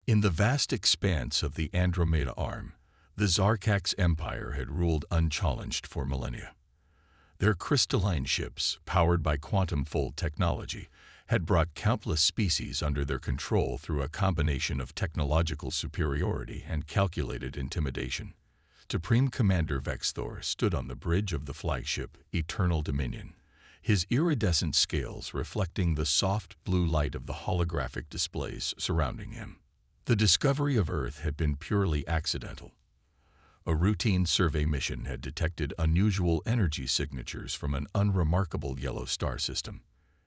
In the vast expanse of the Andromeda Arm, the Zarkax Empire had ruled unchallenged for millennia. Their crystalline ships, powered by quantum-fold technology, had brought countless species under their control through a combination of technological superiority and calculated intimidation. Supreme Commander Vexthor stood on the bridge of the flagship Eternal Dominion, his iridescent scales reflecting the soft blue light of the holographic displays surrounding him. The discovery of Earth had been purely accidental. A routine survey mission had detected unusual energy signatures from an unremarkable yellow star system.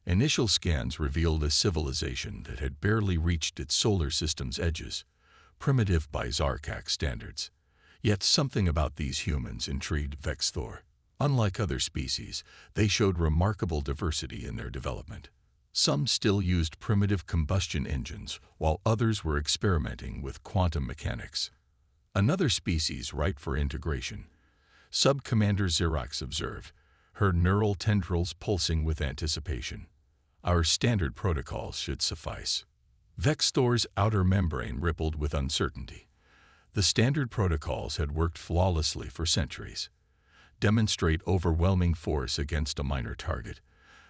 Initial scans revealed a civilization that had barely reached its solar system's edges, primitive by Zarkax standards. Yet something about these humans intrigued Vexthor. Unlike other species, they showed remarkable diversity in their development. Some still used primitive combustion engines, while others were experimenting with quantum mechanics. Another species ripe for integration, Sub-Commander Xerox observed, her neural tendrils pulsing with anticipation. Our standard protocols should suffice. Vexthor's outer membrane rippled with uncertainty. The standard protocols had worked flawlessly for centuries. Demonstrate overwhelming force against a minor target,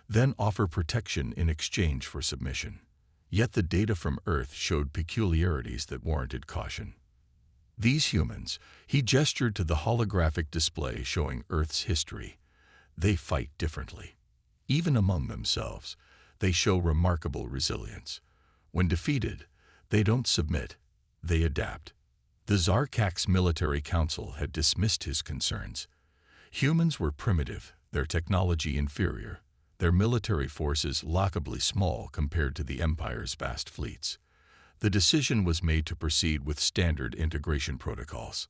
then offer protection in exchange for submission. Yet the data from Earth showed peculiarities that warranted caution. These humans, he gestured to the holographic display showing Earth's history. They fight differently. Even among themselves, they show remarkable resilience. When defeated, they don't submit, they adapt. The Zarkax Military Council had dismissed his concerns. Humans were primitive, their technology inferior, their military forces laughably small compared to the Empire's vast fleets. The decision was made to proceed with standard integration protocols.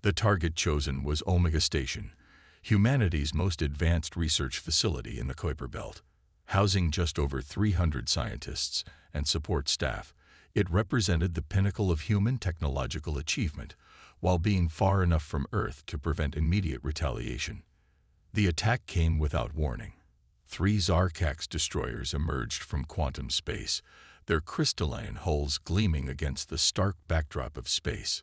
The target chosen was Omega Station, humanity's most advanced research facility in the Kuiper Belt. Housing just over 300 scientists and support staff, it represented the pinnacle of human technological achievement, while being far enough from Earth to prevent immediate retaliation. The attack came without warning. 3 Zarkax destroyers emerged from quantum space, their crystalline hulls gleaming against the stark backdrop of space.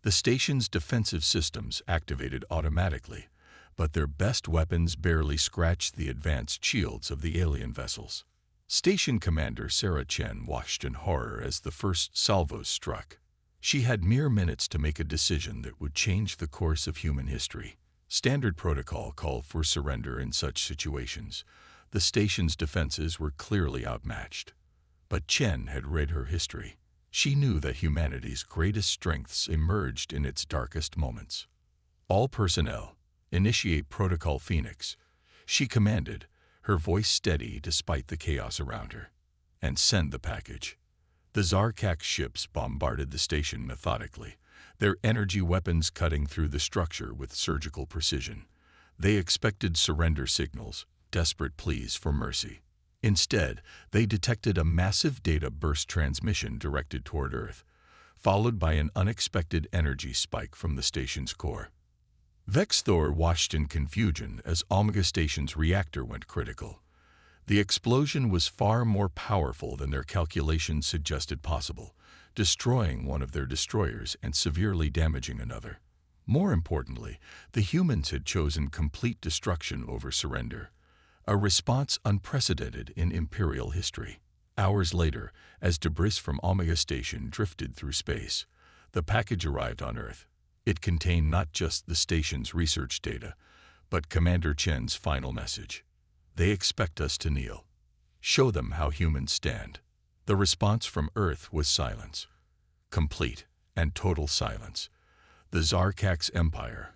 The station's defensive systems activated automatically, but their best weapons barely scratched the advanced shields of the alien vessels. Station Commander Sarah Chen watched in horror as the first salvos struck. She had mere minutes to make a decision that would change the course of human history. Standard protocol called for surrender in such situations. The station's defenses were clearly outmatched. But Chen had read her history. She knew that humanity's greatest strengths emerged in its darkest moments. All personnel, initiate Protocol Phoenix, she commanded, her voice steady despite the chaos around her. And send the package. The Zarkax ships bombarded the station methodically, their energy weapons cutting through the structure with surgical precision. They expected surrender signals, desperate pleas for mercy. Instead, they detected a massive data burst transmission directed toward Earth, followed by an unexpected energy spike from the station's core. Vexthor watched in confusion as Omega Station's reactor went critical. The explosion was far more powerful than their calculations suggested possible, destroying one of their destroyers and severely damaging another. More importantly, the humans had chosen complete destruction over surrender, a response unprecedented in Imperial history. Hours later, as debris from Omega Station drifted through space, the package arrived on Earth. It contained not just the station's research data, but Commander Chen's final message. They expect us to kneel. Show them how humans stand. The response from Earth was silence. Complete and total silence. The Zarkax Empire,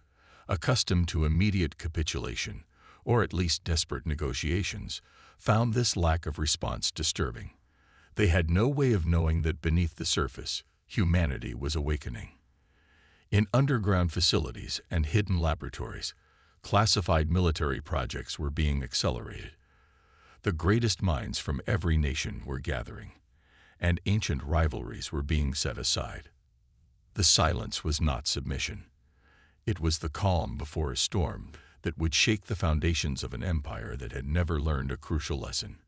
accustomed to immediate capitulation, or at least desperate negotiations, found this lack of response disturbing. They had no way of knowing that beneath the surface, humanity was awakening. In underground facilities and hidden laboratories, classified military projects were being accelerated. The greatest minds from every nation were gathering, and ancient rivalries were being set aside. The silence was not submission. It was the calm before a storm that would shake the foundations of an empire that had never learned a crucial lesson.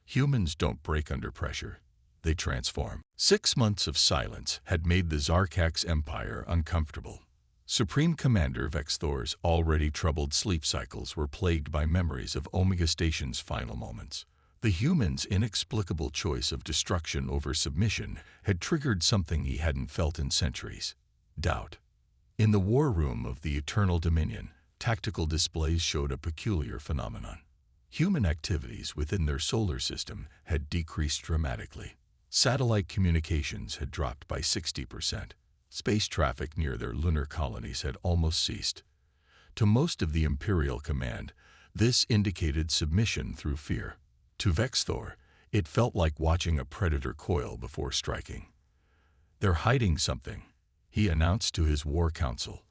Humans don't break under pressure. they transform. 6 months of silence had made the Zarkax Empire uncomfortable. Supreme Commander Vexthor's already troubled sleep cycles were plagued by memories of Omega Station's final moments. The human's inexplicable choice of destruction over submission had triggered something he hadn't felt in centuries: doubt. In the war room of the Eternal Dominion, tactical displays showed a peculiar phenomenon. Human activities within their solar system had decreased dramatically. Satellite communications had dropped by 60%. Space traffic near their lunar colonies had almost ceased. To most of the Imperial Command, this indicated submission through fear. To Vexthor, it felt like watching a predator coil before striking. "They're hiding something," he announced to his war council.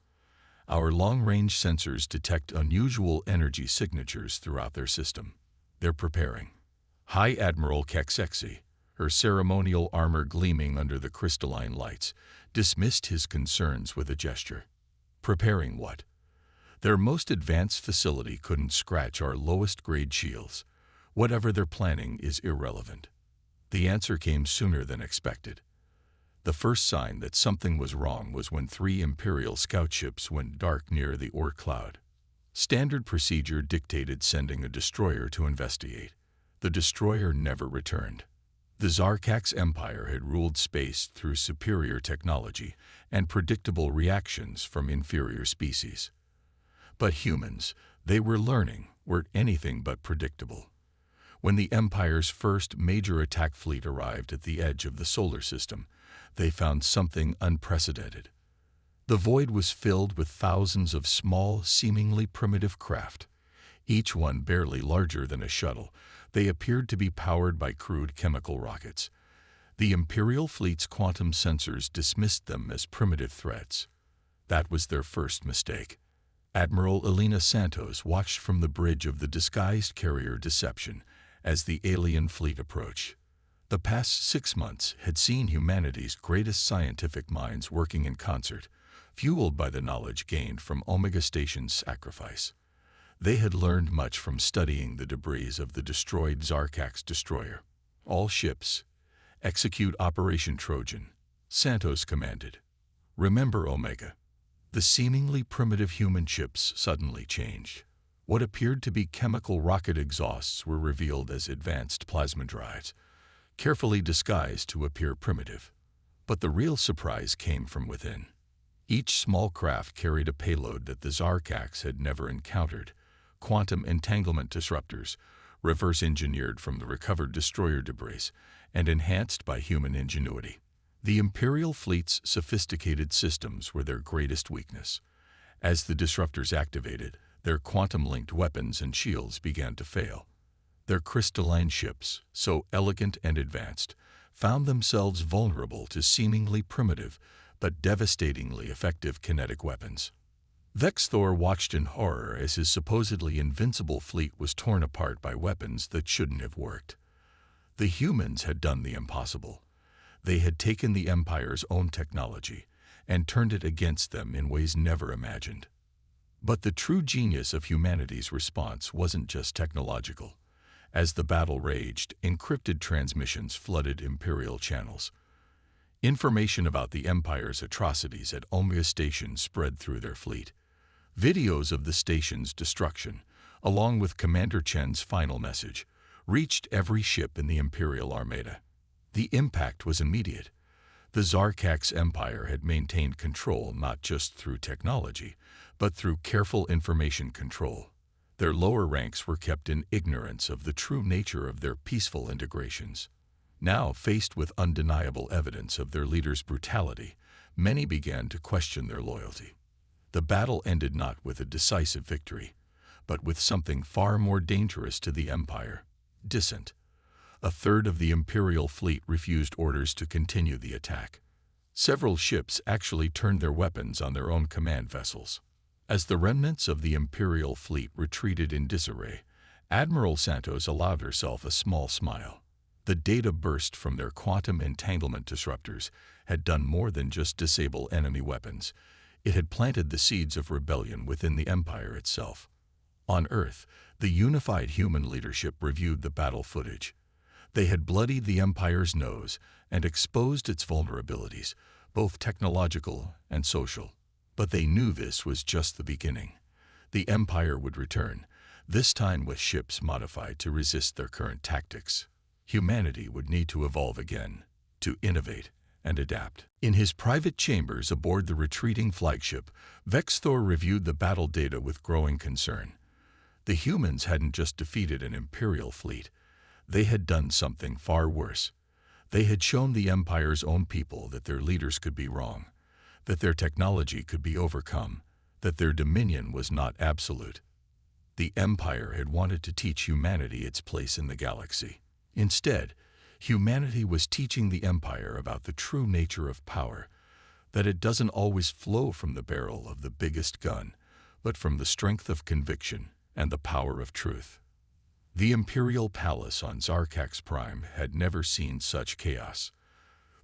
"Our long-range sensors detect unusual energy signatures throughout their system. They're preparing." High Admiral Kexexi, her ceremonial armor gleaming under the crystalline lights, dismissed his concerns with a gesture. "Preparing what? Their most advanced facility couldn't scratch our lowest-grade shields. Whatever they're planning is irrelevant." The answer came sooner than expected. The first sign that something was wrong was when 3 Imperial scout ships went dark near the Orc cloud. Standard procedure dictated sending a destroyer to investigate. The destroyer never returned. The Zarkax Empire had ruled space through superior technology and predictable reactions from inferior species. But humans, they were learning, weren't anything but predictable. When the Empire's first major attack fleet arrived at the edge of the solar system, they found something unprecedented. The void was filled with thousands of small, seemingly primitive craft. Each one barely larger than a shuttle, they appeared to be powered by crude chemical rockets. The Imperial fleet's quantum sensors dismissed them as primitive threats. That was their first mistake. Admiral Elena Santos watched from the bridge of the disguised carrier Deception as the alien fleet approached. The past 6 months had seen humanity's greatest scientific minds working in concert, fueled by the knowledge gained from Omega Station's sacrifice. They had learned much from studying the debris of the destroyed Zarkax destroyer. "All ships, execute Operation Trojan," Santos commanded. "Remember, Omega." The seemingly primitive human ships suddenly changed. What appeared to be chemical rocket exhausts were revealed as advanced plasma drives, carefully disguised to appear primitive. But the real surprise came from within. Each small craft carried a payload that the Zarkax had never encountered: quantum entanglement disruptors, reverse-engineered from the recovered destroyer debris, and enhanced by human ingenuity. The Imperial fleet's sophisticated systems were their greatest weakness. As the disruptors activated, their quantum-linked weapons and shields began to fail. Their crystalline ships, so elegant and advanced, found themselves vulnerable to seemingly primitive but devastatingly effective kinetic weapons. Vexthor watched in horror as his supposedly invincible fleet was torn apart by weapons that shouldn't have worked. The humans had done the impossible. They had taken the Empire's own technology and turned it against them in ways never imagined. But the true genius of humanity's response wasn't just technological. As the battle raged, encrypted transmissions flooded Imperial channels. Information about the Empire's atrocities at Omega Station spread through their fleet. Videos of the station's destruction, along with Commander Chen's final message, reached every ship in the Imperial Armada. The impact was immediate. The Zarkax Empire had maintained control not just through technology, but through careful information control. Their lower ranks were kept in ignorance of the true nature of their peaceful integrations. Now, faced with undeniable evidence of their leader's brutality, many began to question their loyalty. The battle ended not with a decisive victory, but with something far more dangerous to the Empire: dissent. A third of the Imperial fleet refused orders to continue the attack. Several ships actually turned their weapons on their own command vessels. As the remnants of the Imperial fleet retreated in disarray, Admiral Santos allowed herself a small smile. The data burst from their quantum entanglement disruptors had done more than just disable enemy weapons. It had planted the seeds of rebellion within the Empire itself. On Earth, the unified human leadership reviewed the battle footage. They had bloodied the Empire's nose and exposed its vulnerabilities, both technological and social. But they knew this was just the beginning. The Empire would return, this time with ships modified to resist their current tactics. Humanity would need to evolve again, to innovate and adapt. In his private chambers aboard the retreating flagship, Vexthor reviewed the battle data with growing concern. The humans hadn't just defeated an Imperial fleet. They had done something far worse. They had shown the Empire's own people that their leaders could be wrong, that their technology could be overcome, that their dominion was not absolute. The Empire had wanted to teach humanity its place in the galaxy. Instead, humanity was teaching the Empire about the true nature of power, that it doesn't always flow from the barrel of the biggest gun, but from the strength of conviction and the power of truth. The Imperial Palace on Zarkax Prime had never seen such chaos.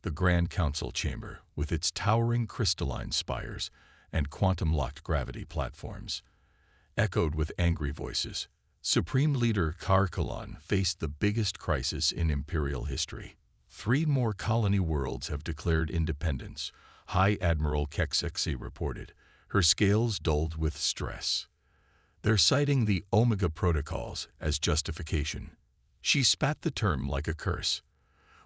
The Grand Council Chamber, with its towering crystalline spires and quantum-locked gravity platforms, echoed with angry voices. Supreme Leader Karkalan faced the biggest crisis in Imperial history. 3 more colony worlds have declared independence, High Admiral Kexexi reported, her scales dulled with stress. They're citing the Omega Protocols as justification. She spat the term like a curse.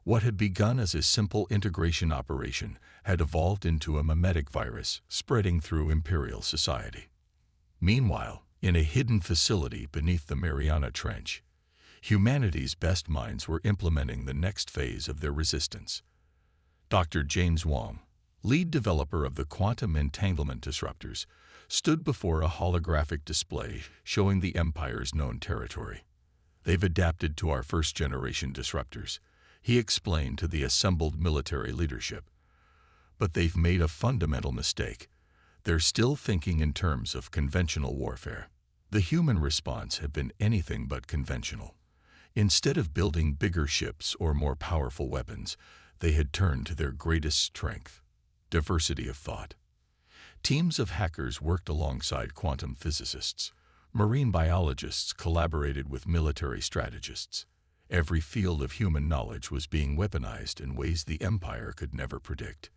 What had begun as a simple integration operation had evolved into a mimetic virus spreading through Imperial society. Meanwhile, in a hidden facility beneath the Mariana Trench, humanity's best minds were implementing the next phase of their resistance. Dr. James Wong, lead developer of the quantum entanglement disruptors, stood before a holographic display showing the Empire's known territory. They've adapted to our first-generation disruptors, he explained to the assembled military leadership. But they've made a fundamental mistake. They're still thinking in terms of conventional warfare. The human response had been anything but conventional. Instead of building bigger ships or more powerful weapons, they had turned to their greatest strength: diversity of thought. Teams of hackers worked alongside quantum physicists. Marine biologists collaborated with military strategists. Every field of human knowledge was being weaponized in ways the Empire could never predict.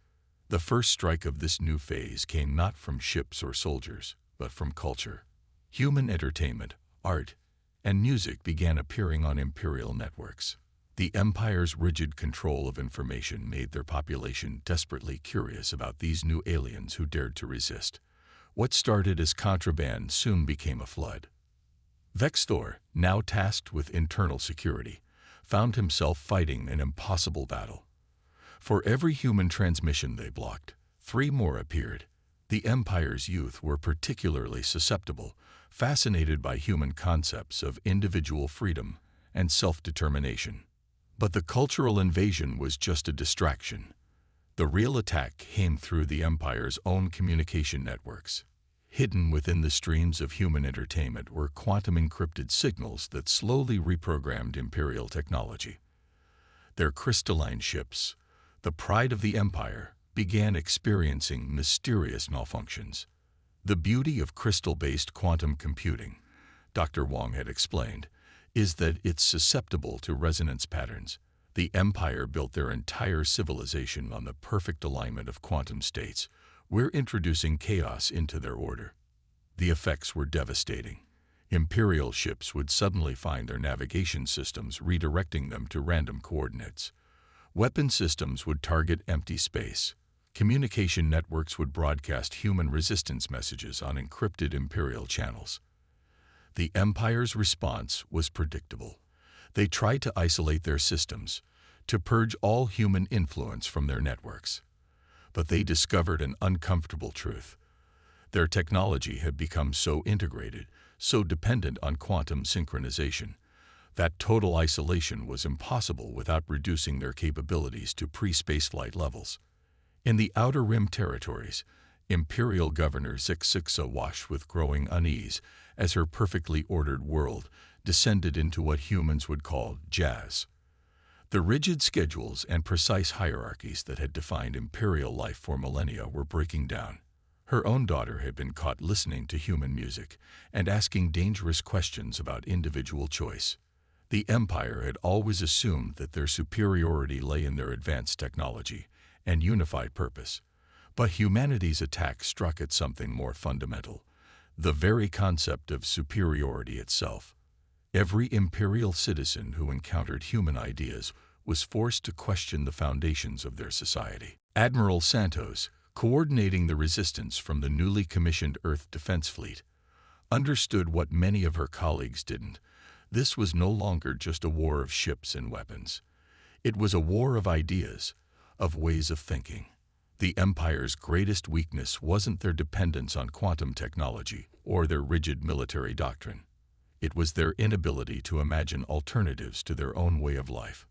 The first strike of this new phase came not from ships or soldiers, but from culture. Human entertainment, art, and music began appearing on Imperial networks. The Empire's rigid control of information made their population desperately curious about these new aliens who dared to resist. What started as contraband soon became a flood. Vexthor, now tasked with internal security, found himself fighting an impossible battle. For every human transmission they blocked, 3 more appeared. The Empire's youth were particularly susceptible, fascinated by human concepts of individual freedom and self-determination. But the cultural invasion was just a distraction. The real attack came through the Empire's own communication networks. Hidden within the streams of human entertainment were quantum-encrypted signals that slowly reprogrammed Imperial technology. Their crystalline ships, the pride of the Empire, began experiencing mysterious malfunctions. The beauty of crystal-based quantum computing, Dr. Wong had explained, is that it's susceptible to resonance patterns. The Empire built their entire civilization on the perfect alignment of quantum states. We're introducing chaos into their order. The effects were devastating. Imperial ships would suddenly find their navigation systems redirecting them to random coordinates. Weapon systems would target empty space. Communication networks would broadcast human resistance messages on encrypted Imperial channels. The Empire's response was predictable. They tried to isolate their systems, to purge all human influence from their networks. But they discovered an uncomfortable truth. Their technology had become so integrated, so dependent on quantum synchronization, that total isolation was impossible without reducing their capabilities to pre-spaceflight levels. In the Outer Rim territories, Imperial Governor Zixixa watched with growing unease as her perfectly ordered world descended into what humans would call jazz. The rigid schedules and precise hierarchies that had defined Imperial life for millennia were breaking down. Her own daughter had been caught listening to human music and asking dangerous questions about individual choice. The Empire had always assumed that their superiority lay in their advanced technology and unified purpose. But humanity's attack struck at something more fundamental, the very concept of superiority itself. Every imperial citizen who encountered human ideas was forced to question the foundations of their society. Admiral Santos, coordinating the resistance from the newly commissioned Earth Defense Fleet, understood what many of her colleagues didn't. This was no longer just a war of ships and weapons. It was a war of ideas, of ways of thinking. The Empire's greatest weakness wasn't their dependence on quantum technology or their rigid military doctrine. It was their inability to imagine alternatives to their own way of life.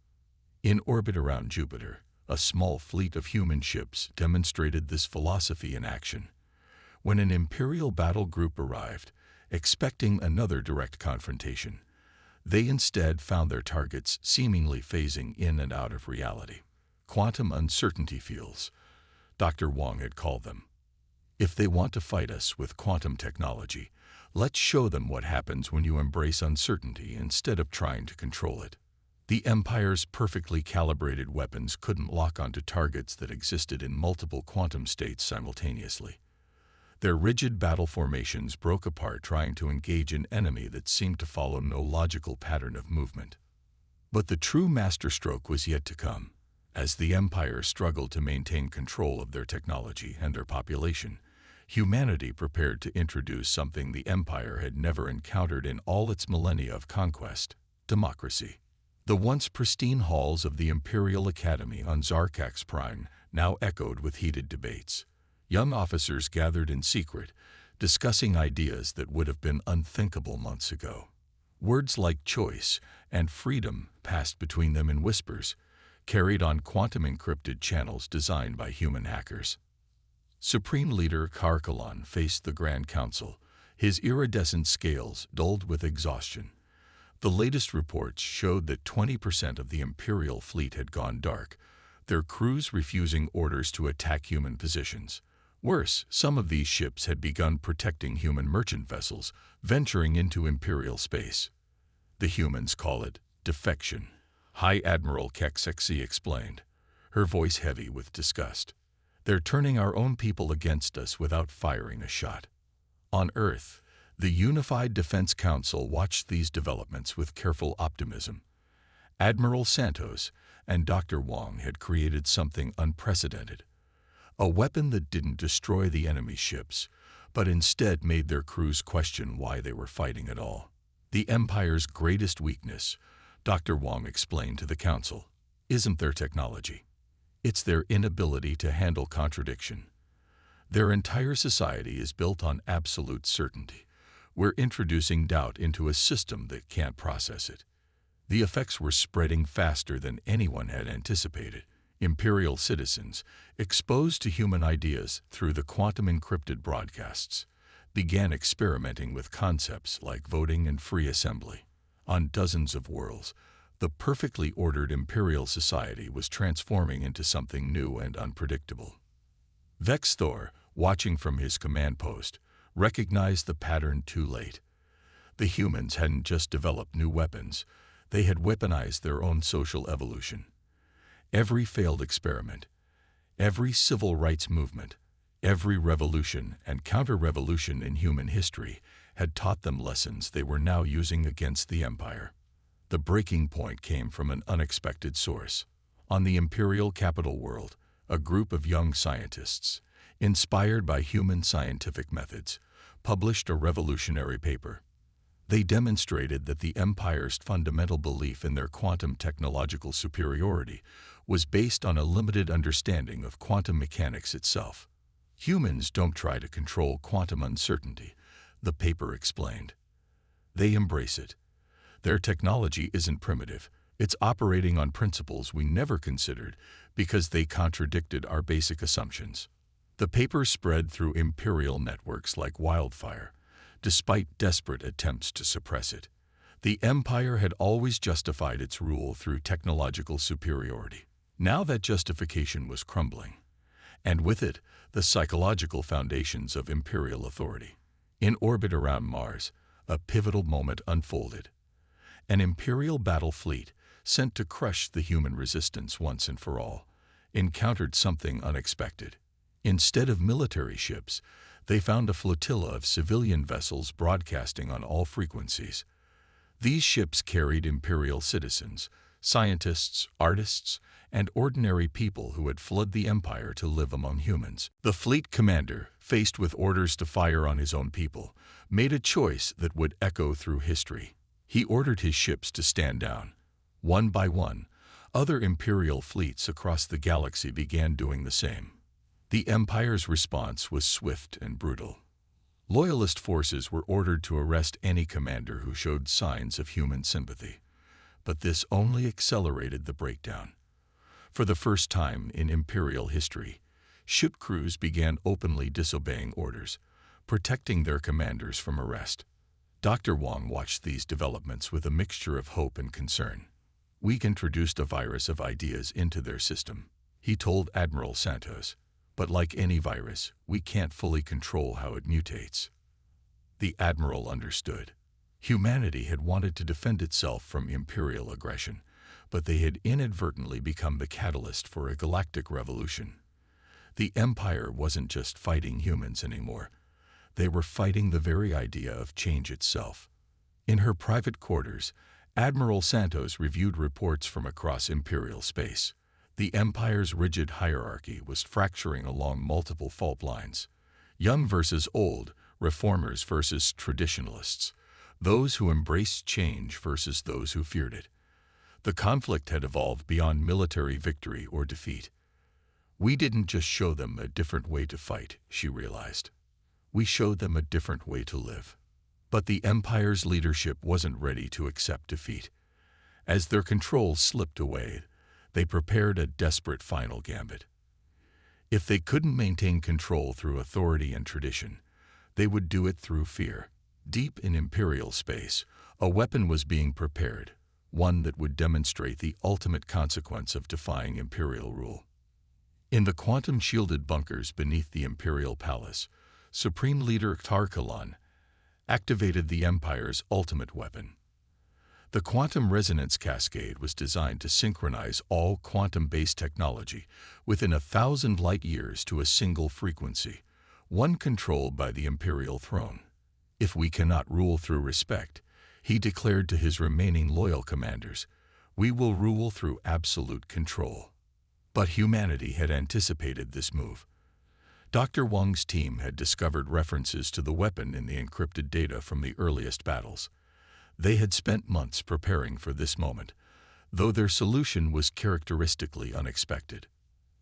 In orbit around Jupiter, a small fleet of human ships demonstrated this philosophy in action. When an Imperial battle group arrived, expecting another direct confrontation, they instead found their targets seemingly phasing in and out of reality. Quantum uncertainty fields, Dr. Wong had called them. If they want to fight us with quantum technology, let's show them what happens when you embrace uncertainty instead of trying to control it. The Empire's perfectly calibrated weapons couldn't lock onto targets that existed in multiple quantum states simultaneously. Their rigid battle formations broke apart trying to engage an enemy that seemed to follow no logical pattern of movement. But the true masterstroke was yet to come. As the Empire struggled to maintain control of their technology and their population, humanity prepared to introduce something the Empire had never encountered in all its millennia of conquest: democracy. The once pristine halls of the Imperial Academy on Zarkax Prime now echoed with heated debates. Young officers gathered in secret, discussing ideas that would have been unthinkable months ago. Words like choice and freedom passed between them in whispers, carried on quantum-encrypted channels designed by human hackers. Supreme Leader Karkalan faced the Grand Council, his iridescent scales dulled with exhaustion. The latest reports showed that 20% of the Imperial fleet had gone dark, their crews refusing orders to attack human positions. Worse, some of these ships had begun protecting human merchant vessels, venturing into Imperial space. The humans call it defection, High Admiral Keksexi explained, her voice heavy with disgust. They're turning our own people against us without firing a shot. On Earth, the Unified Defense Council watched these developments with careful optimism. Admiral Santos and Dr. Wong had created something unprecedented. A weapon that didn't destroy the enemy's ships, but instead made their crews question why they were fighting at all. The Empire's greatest weakness, Dr. Wong explained to the Council, isn't their technology. It's their inability to handle contradiction. Their entire society is built on absolute certainty. We're introducing doubt into a system that can't process it. The effects were spreading faster than anyone had anticipated. Imperial citizens, exposed to human ideas through the quantum-encrypted broadcasts, began experimenting with concepts like voting and free assembly. On dozens of worlds, the perfectly ordered Imperial society was transforming into something new and unpredictable. Vex Thor, watching from his command post, recognized the pattern too late. The humans hadn't just developed new weapons, they had weaponized their own social evolution. Every failed experiment, every civil rights movement, every revolution and counter-revolution in human history had taught them lessons they were now using against the Empire. The breaking point came from an unexpected source. On the Imperial capital world, a group of young scientists, inspired by human scientific methods, published a revolutionary paper. They demonstrated that the Empire's fundamental belief in their quantum technological superiority was based on a limited understanding of quantum mechanics itself. Humans don't try to control quantum uncertainty, the paper explained. They embrace it. Their technology isn't primitive. It's operating on principles we never considered because they contradicted our basic assumptions. The paper spread through Imperial networks like wildfire, despite desperate attempts to suppress it. The Empire had always justified its rule through technological superiority. Now that justification was crumbling, and with it, the psychological foundations of Imperial authority. In orbit around Mars, a pivotal moment unfolded. An Imperial battle fleet, sent to crush the human resistance once and for all, encountered something unexpected. Instead of military ships, they found a flotilla of civilian vessels broadcasting on all frequencies. These ships carried Imperial citizens, scientists, artists, and ordinary people who had fled the Empire to live among humans. The fleet commander, faced with orders to fire on his own people, made a choice that would echo through history. He ordered his ships to stand down. One by one, other Imperial fleets across the galaxy began doing the same. The Empire's response was swift and brutal. Loyalist forces were ordered to arrest any commander who showed signs of human sympathy. But this only accelerated the breakdown. For the first time in Imperial history, ship crews began openly disobeying orders, protecting their commanders from arrest. Dr. Wong watched these developments with a mixture of hope and concern. "We've introduced a virus of ideas into their system," he told Admiral Santos. "But like any virus, we can't fully control how it mutates." The Admiral understood. Humanity had wanted to defend itself from Imperial aggression, but they had inadvertently become the catalyst for a galactic revolution. The Empire wasn't just fighting humans anymore. They were fighting the very idea of change itself. In her private quarters, Admiral Santos reviewed reports from across Imperial space. The Empire's rigid hierarchy was fracturing along multiple fault lines. Young versus old, reformers versus traditionalists, those who embraced change versus those who feared it. The conflict had evolved beyond military victory or defeat. "We didn't just show them a different way to fight," she realized. "We showed them a different way to live." But the Empire's leadership wasn't ready to accept defeat. As their control slipped away, they prepared a desperate final gambit. If they couldn't maintain control through authority and tradition, they would do it through fear. Deep in Imperial space, a weapon was being prepared, one that would demonstrate the ultimate consequence of defying Imperial rule. In the quantum-shielded bunkers beneath the Imperial Palace, Supreme Leader Tarkalan activated the Empire's ultimate weapon. The quantum resonance cascade was designed to synchronize all quantum-based technology within 1,000 light-years to a single frequency, one controlled by the Imperial throne. "If we cannot rule through respect," he declared to his remaining loyal commanders, "we will rule through absolute control." But humanity had anticipated this move. Dr. Wong's team had discovered references to the weapon in the encrypted data from the earliest battles. They had spent months preparing for this moment, though their solution was characteristically unexpected.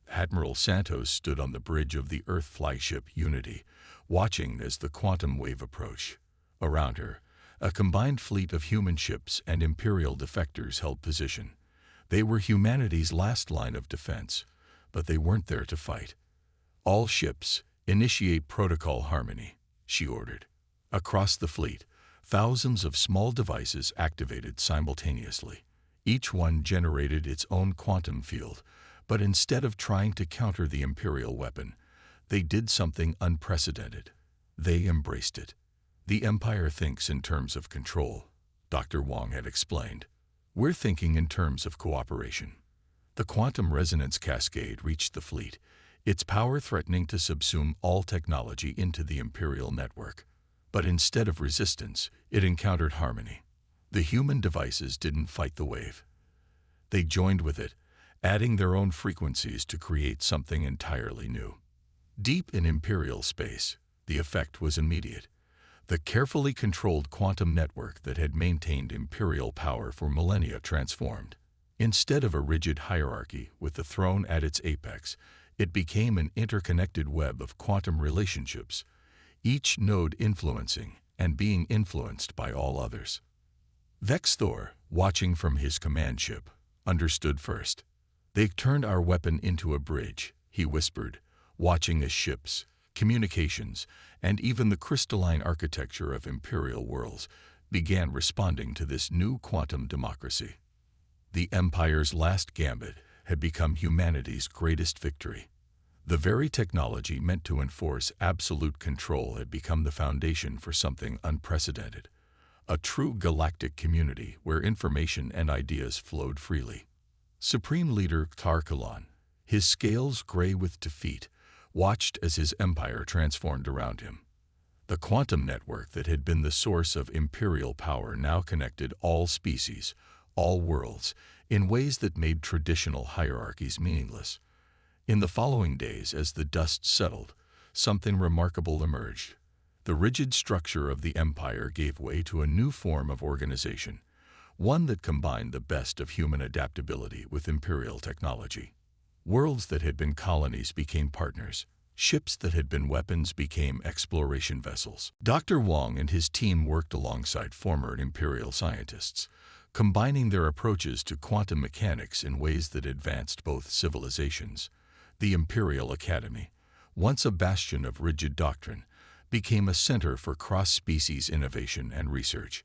Admiral Santos stood on the bridge of the Earth flagship Unity, watching as the quantum wave approached. Around her, a combined fleet of human ships and Imperial defectors held position. They were humanity's last line of defense, but they weren't there to fight. "All ships, initiate protocol harmony," she ordered. Across the fleet, thousands of small devices activated simultaneously. Each one generated its own quantum field, but instead of trying to counter the Imperial weapon, they did something unprecedented. They embraced it. "The Empire thinks in terms of control," Dr. Wong had explained. "We're thinking in terms of cooperation." The quantum resonance cascade reached the fleet, its power threatening to subsume all technology into the Imperial network. But instead of resistance, it encountered harmony. The human devices didn't fight the wave. They joined with it, adding their own frequencies to create something entirely new. Deep in Imperial space, the effect was immediate. The carefully controlled quantum network that had maintained Imperial power for millennia transformed. Instead of a rigid hierarchy with the throne at its apex, it became an interconnected web of quantum relationships, each node influencing and being influenced by all others. Vexthor, watching from his command ship, understood first. "They turned our weapon into a bridge," he whispered, watching as ships, communications, and even the crystalline architecture of Imperial worlds began responding to this new quantum democracy. The Empire's last gambit had become humanity's greatest victory. The very technology meant to enforce absolute control had become the foundation for something unprecedented, a true galactic community where information and ideas flowed freely. Supreme Leader Tarkalon, his scales gray with defeat, watched as his empire transformed around him. The quantum network that had been the source of imperial power now connected all species, all worlds, in ways that made traditional hierarchies meaningless. In the following days, as the dust settled, something remarkable emerged. The rigid structure of the empire gave way to a new form of organization, one that combined the best of human adaptability with imperial technology. Worlds that had been colonies became partners. Ships that had been weapons became exploration vessels. Dr. Wong and his team worked alongside former imperial scientists, combining their approaches to quantum mechanics in ways that advanced both civilizations. The Imperial Academy, once a bastion of rigid doctrine, became a center for cross-species innovation and research.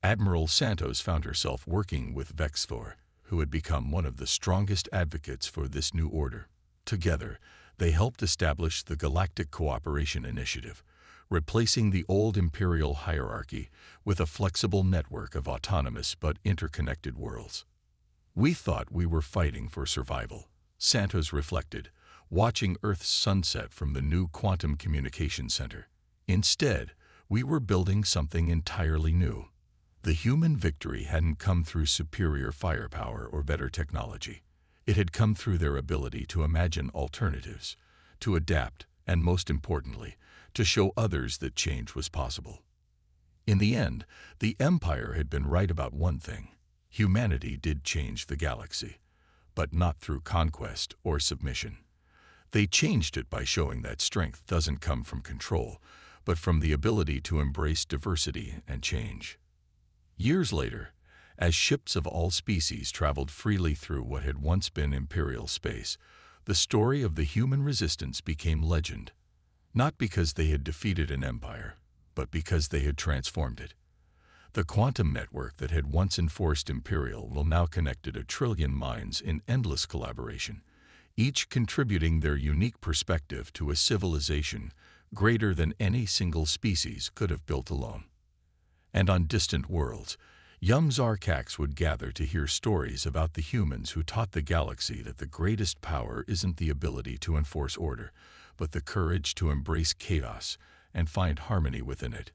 Admiral Santos found herself working with Vexfor, who had become one of the strongest advocates for this new order. Together, they helped establish the Galactic Cooperation Initiative, replacing the old imperial hierarchy with a flexible network of autonomous but interconnected worlds. "We thought we were fighting for survival," Santos reflected, watching Earth's sunset from the new quantum communication center. "Instead, we were building something entirely new." The human victory hadn't come through superior firepower or better technology. It had come through their ability to imagine alternatives, to adapt, and most importantly, to show others that change was possible. In the end, the Empire had been right about one thing: humanity did change the galaxy, but not through conquest or submission. They changed it by showing that strength doesn't come from control, but from the ability to embrace diversity and change. Years later, as ships of all species traveled freely through what had once been imperial space, the story of the human resistance became legend, not because they had defeated an empire, but because they had transformed it. The quantum network that had once enforced imperial will now connected 1 trillion minds in endless collaboration, each contributing their unique perspective to a civilization greater than any single species could have built alone. And on distant worlds, young Zarkax would gather to hear stories about the humans who taught the galaxy that the greatest power isn't the ability to enforce order, but the courage to embrace chaos and find harmony within it.